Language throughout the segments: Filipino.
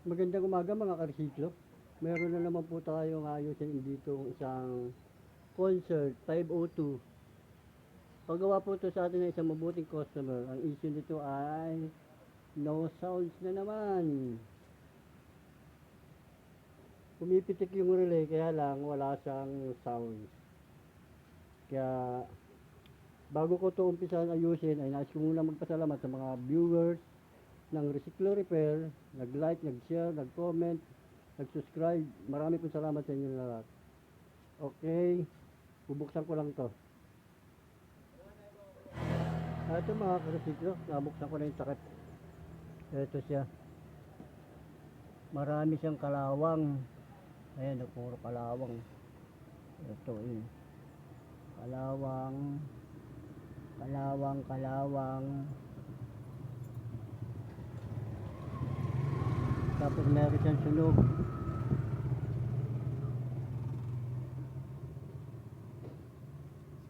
Magandang umaga mga karsiklo. Meron na naman po tayong ayusin dito isang concert 502. Paggawa po ito sa atin ng isang mabuting customer. Ang issue nito ay no sounds na naman. Pumipitik yung relay kaya lang wala siyang sounds. Kaya bago ko ito umpisahan ayusin ay nais ko muna magpasalamat sa mga viewers ng Recyclo Repair, nag-like, nag-share, nag-comment, nag-subscribe. Marami pong salamat sa inyo lahat. Okay, bubuksan ko lang to. Ito mga ka-recyclo, nabuksan ko na yung takip. Ito siya. Marami siyang kalawang. Ayan, puro kalawang. Ito yun. Kalawang. Tapos meron siyang sunog.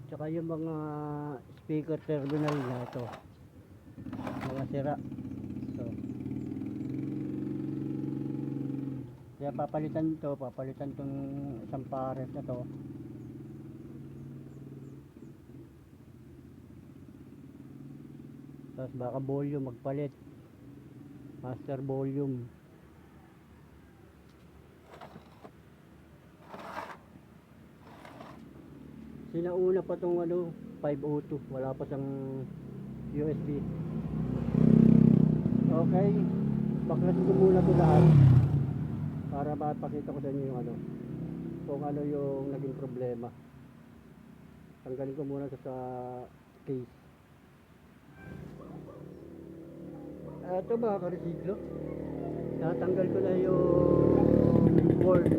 Tsaka yung mga speaker terminal na ito. Mga sira. Ito. Kaya papalitan tong isang pares na to. Tapos baka volume magpalit. Master volume. Sinauna pa tong 502, wala pa siyang USB. Okay, baklasin ko muna ito lahat para mapakita ko sa inyo yung kung ano yung naging problema. Tanggalin ko muna sa case. Ito mga ka-recyclo, natanggal ko na yung board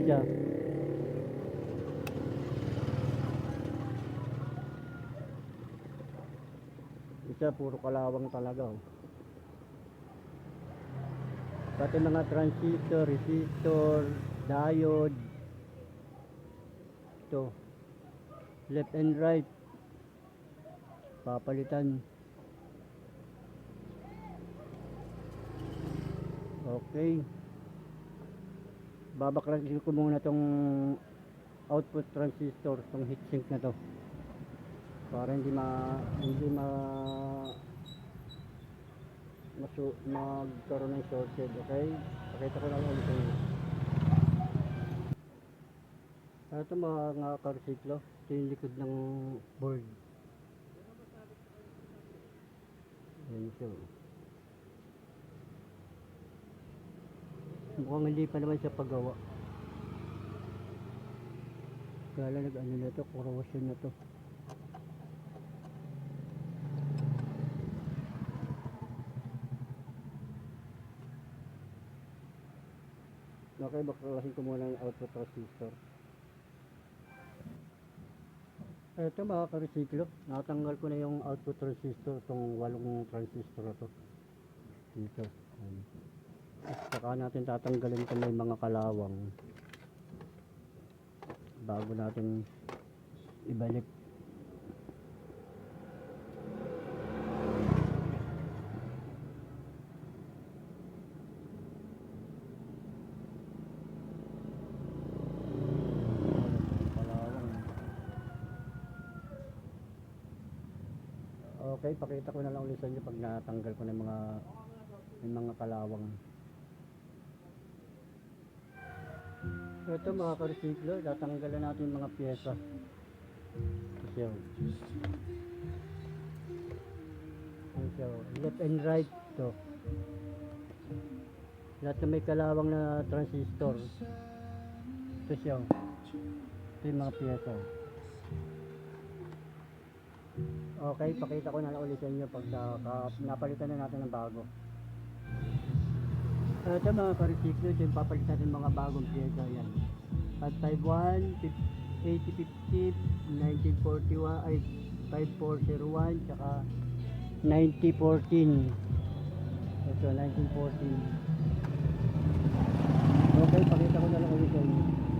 siya. Isa puro kalawang talaga. Pati mga transistor, resistor, diode. Ito. Left and right. Papalitan. Okay. Babaklasin ko muna tong output transistor, tong heatsink na to. Para hindi magkaroon ng shorted. Okay, pakita ko lang ulit sa inyo. Ito mga ka-recyclo, ito yung likod ng board. Ayan siya. Mukhang hindi pa naman siya paggawa. Kaya lang na to, corrosion na to. Okay, baklasin ko muna yung output transistor. Ito mga ka-recyclo, natanggal ko na yung output transistor, itong 8 transistor na to. Dito. At saka natin tatanggalin ito may mga kalawang bago natin ibalik. Okay, pakita ko na lang ulit sa inyo pag natanggal ko na yung mga kalawang. Ito mga ka-recyclo, tatanggalan natin yung mga pyesa. Kasi left and right to. Lahat na may kalawang na transistor. Ito siya. Ito yung mga pyesa. Okay, pakita ko na lang ulit sa inyo pag napalitan na natin ng bago. Ito mga ka-recyclo, ito yung papalitan natin mga bagong pyesa yan. At 51, 8050, 1941, ay 5401, tsaka 9014. Ito, 1914. Okay, pakita ko na lang ulit sa inyo.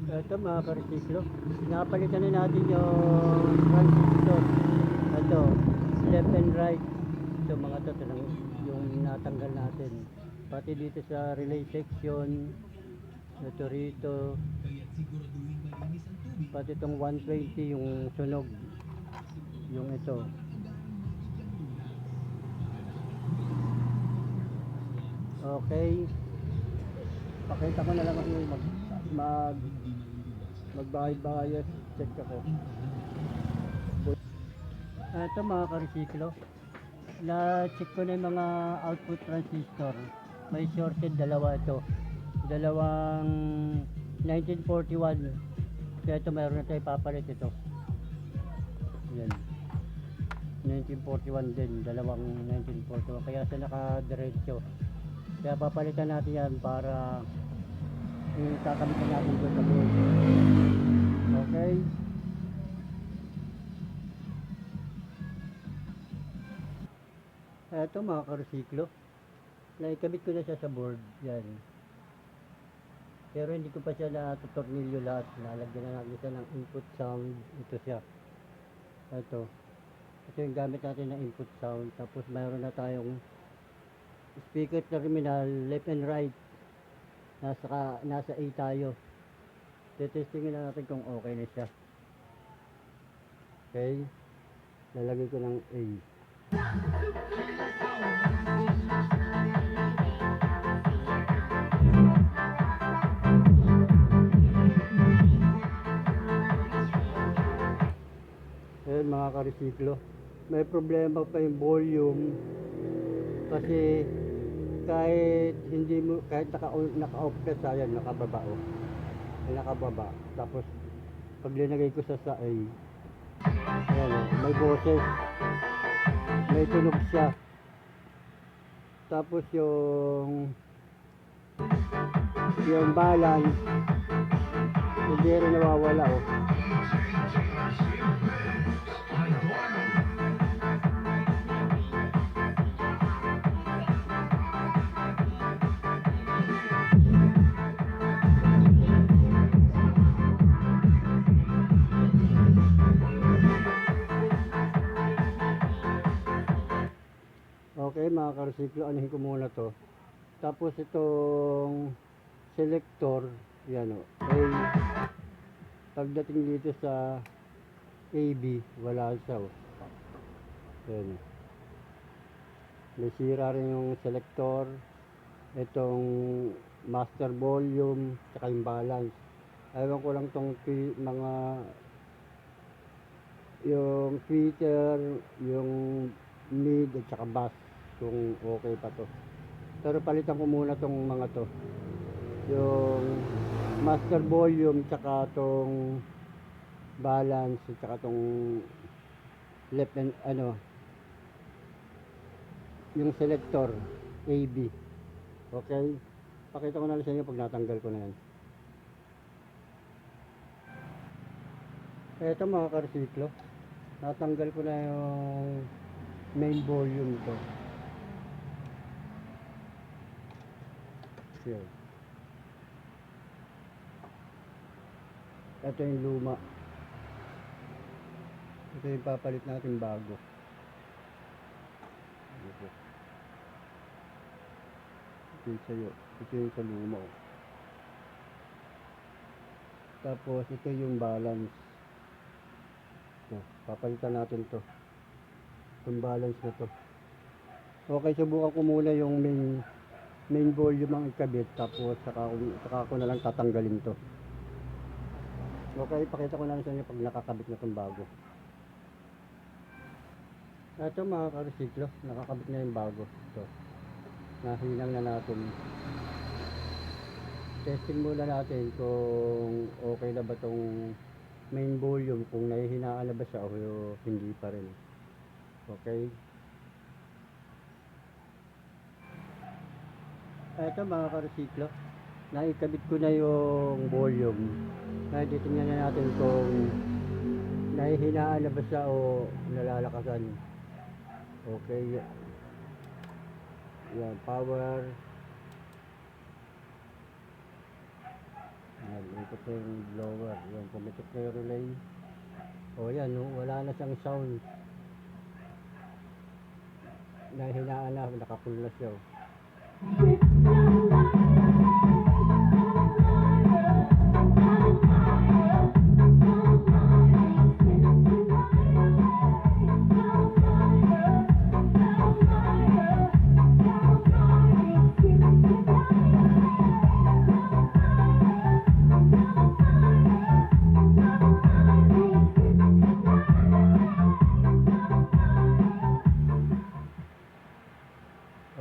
Ito mga ka-recyclo, napalitan na natin yung transistor. Ito, left and right. ito mga to, yung natanggal natin. Pati dito sa relay section, ito rito, pati itong 120 yung sunog, yung ito. Okay, pakita ko na lang ako magbayad check ako. Ito mga ka-resiklo, na-check ko na yung mga output transistor. May shorted dalawa ito. Dalawang 1941. Kaya ito mayroon na tayo papalit ito. Yan. 1941 din. Dalawang 1941. Kaya sa naka-diretso. Kaya papalitan natin yan para kakamitan natin doon sa board. Okay. Ito mga ka-resiklo, naikabit ko na siya sa board, yan. Pero hindi ko pa siya natutornilyo lahat. Nalagyan na natin siya ng input sound. Ito siya. Ito yung gamit natin na input sound. Tapos mayroon na tayong speaker terminal left and right. Nasa A tayo. Testingin na natin kung okay na siya. Okay, lalagay ko ng A. Ayan mga ka-resiklo, may problema pa yung volume kasi kahit naka-off ka sa yan, nakababa oh. Nakababa. Tapos pag linagay ko sa A, ayan oh, may boses, may tunog siya. Tapos yung balance hindi rin nawawala oh. Okay mga ka-resiklo, anuhin ko muna to. Tapos itong selector, yan o, pagdating dito sa AB, wala siya o. Yan o. May sira rin yung selector, itong master volume, saka yung balance. Ewan ko lang tong mga yung tweeter, yung mid at saka bass kung okay pa to. Pero palitan ko muna tong mga to, yung master volume tsaka tong balance tsaka tong left and yung selector AB. Okay, pakita ko na lang sa inyo pag natanggal ko na yan. Eto mga ka-resiklo, natanggal ko na yung main volume ko. Here. Ito yung luma. Ito yung papalit natin bago. Ito yung sayo. Ito yung sa luma. Tapos ito yung balance. Ito, papalitan natin to. Itong balance na to. Okay, subukan ko muna yung main volume ang ikabit, tapos saka ko na lang tatanggalin to. Okay, pakita ko na lang sa inyo pag nakakabit na itong bago. Ito mga ka-resiklo, nakakabit na yung bago. Ito, nahinang na natin. Testing muna natin kung okay na ba itong main volume, kung nahihinaan na ba siya o hindi pa rin. Okay. Ito mga ka-resiklo, naikabit ko na yung volume. Ngayon titingnan na natin kung nahihinaan na ba siya o nalalakasan. Okay. Yan, power. Yan, ikot na yung blower. Yan, pumitik na yung relay. O yan, no, wala na siyang sound. nahinaan na, nakapull na siya.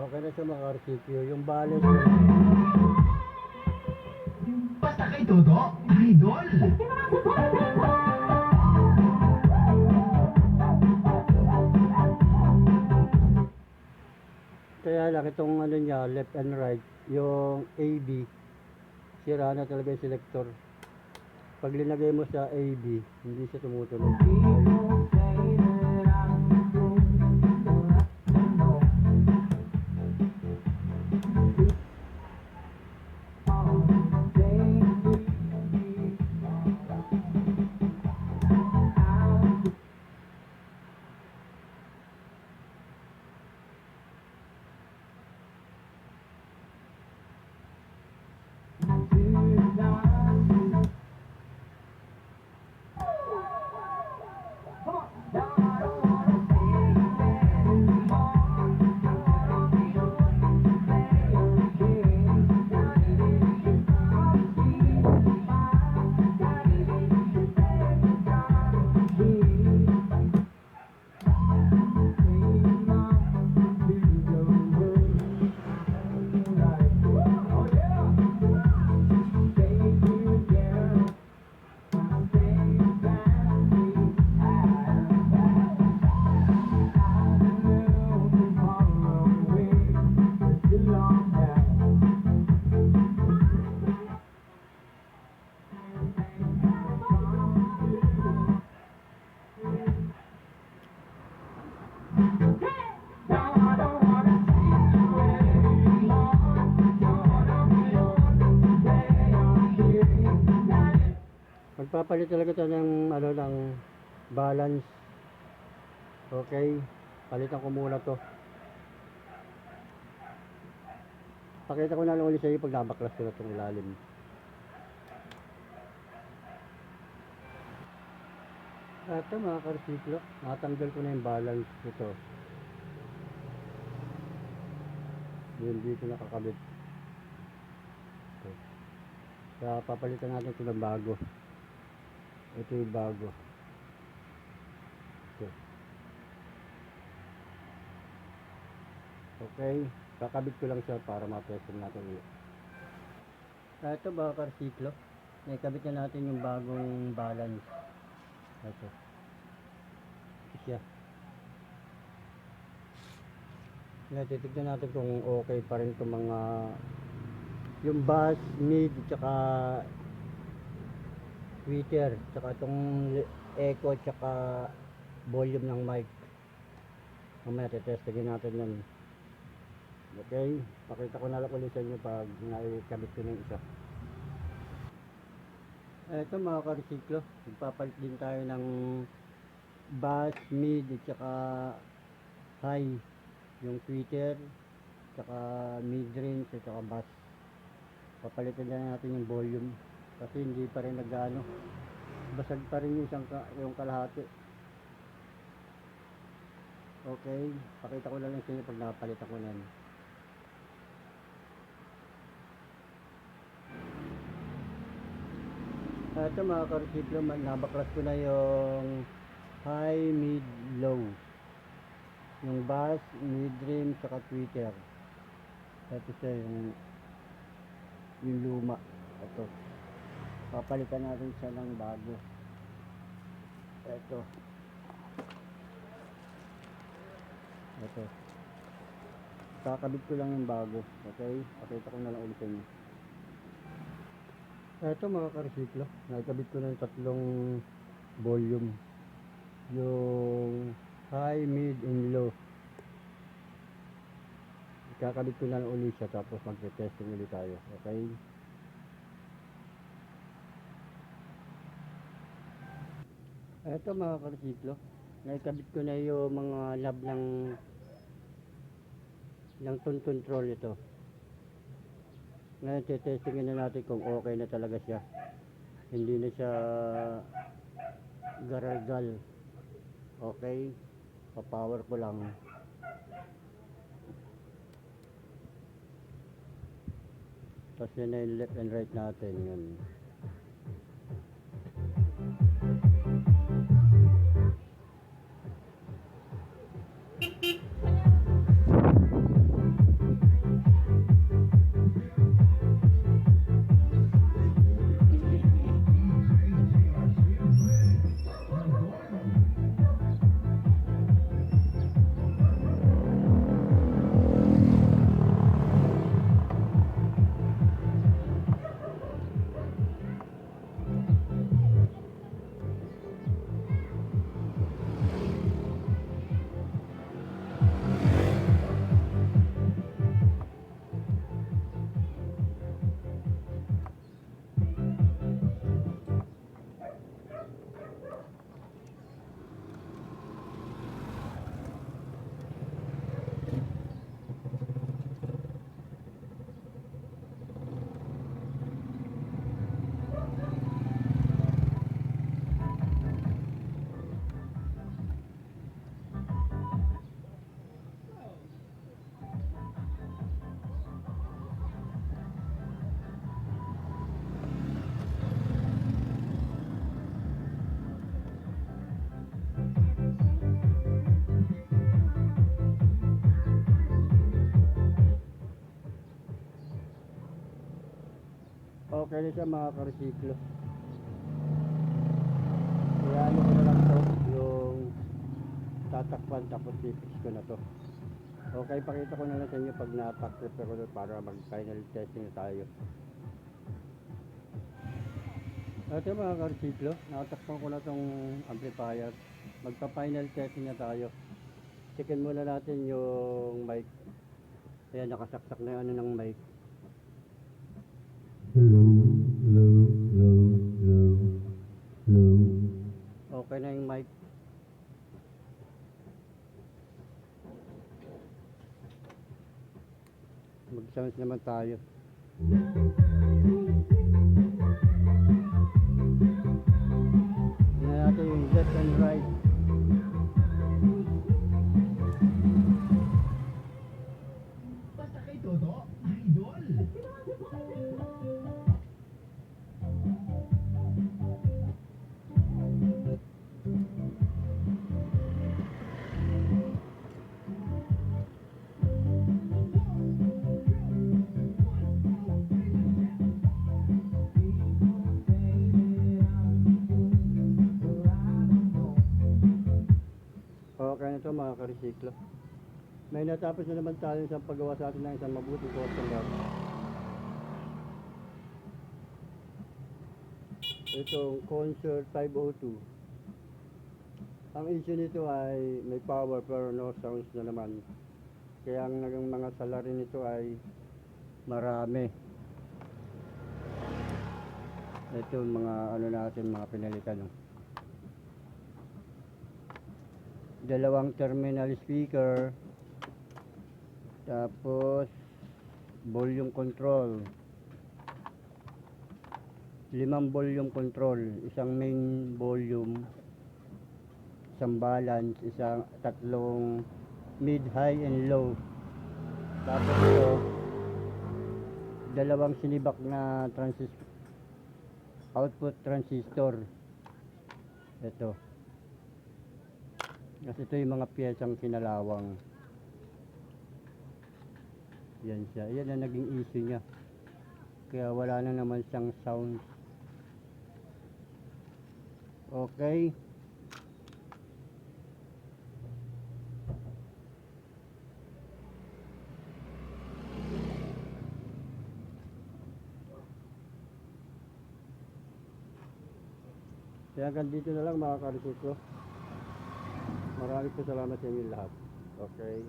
Okay na siya mga RCQ. Yung balance Basta kay Dodo, idol! kaya lang itong ano niya, left and right, yung AB, sira na talaga yung selector. Pag linagay mo sa AB, hindi siya tumutunog. Magpapalit talaga tayo ng ano ng balance. Okay, palitan ko muna to. Pakita ko na lang ulit sa iyo pag nabaklas ko na itong ilalim. Ito mga karsiklo, natanggal ko na yung balance nito. Yun dito nakakabit. Okay. Kaya papalitan natin ito ng bago. Ito yung bago. Okay. Okay, kakabit ko lang siya para ma-testing natin ulit. Ito mga karsiklo, nakikabit na natin yung bagong balance. Ito. Ito siya. Titignan natin kung okay pa rin itong mga yung bass, mid, tsaka tweeter, tsaka itong echo, tsaka volume ng mic. Mamaya tetestingin natin yan. Okay, pakita ko na lang ulit sa inyo pag naikabit ko ng isa. Ito mga karsiklo, magpapalit din tayo ng bass, mid, tsaka high, yung tweeter, tsaka mid range, tsaka bass. Papalitan na natin yung volume kasi hindi pa rin nagano, basag pa rin yung kalahati. Okay, pakita ko na lang sa inyo pag napalitan ko na yan. Ito mga karsiklo, nabaklas ko na yung high, mid, low, yung bass, mid range, tsaka tweeter. Ito siya yung luma. Ito papalitan natin siya ng bago. Ito kakabit ko lang yung bago. Okay, pakita ko na lang ulit sa inyo. Ito mga karsiklo, nakikabit ko na yung tatlong volume, yung high, mid, and low. Kakabit ko na lang ulit siya tapos magte-testing ulit tayo. Okay, ito mga karsiklo, nakikabit ko na yung mga knob ng ng tone control ito. Ngayon testingin na natin kung okay na talaga siya, hindi na siya garalgal. Okay, pa-power ko lang. Tapos yun na yung left and right natin yun. Okay na siya mga ka-resiklo. Kaya ano ko na lang to, yung tatakpan tapos i-fix ko na to. Okay, pakita ko na lang sa inyo pag napak-prepare ko to para mag-final testing na tayo. Ito mga ka-resiklo, nakatakpan ko na tong amplifier. Magpa-final testing na tayo. Checkin muna natin yung mic. Ayan, nakasaksak na yung ano ng mic. Hello, hello, hello, hello, hello. Okay na yung mic. Mag-sounds naman tayo. Tingnan natin yung left and right. Basta kay Dodo, idol. Okay na ito mga ka-resiklo. May natapos na naman tayo sa paggawa sa atin ng isang mabuting customer. Itong Concert 502. Ang issue nito ay may power pero no sounds na naman. Kaya ang naging mga salarin nito ay marami. Ito mga ano natin, mga pinalitan. No? Dalawang terminal speaker, tapos volume control, 5 volume control, isang main volume, isang balance, isang tatlong mid, high and low, tapos ito dalawang sinibak na output transistor. Ito kasi ito yung mga piyesang kinalawang. Yan siya. Yan ang naging issue niya. Kaya wala na naman siyang sound. Okay. Kaya hanggang dito na lang mga ka-resiklo. Maraming salamat sa inyo lahat. Okay.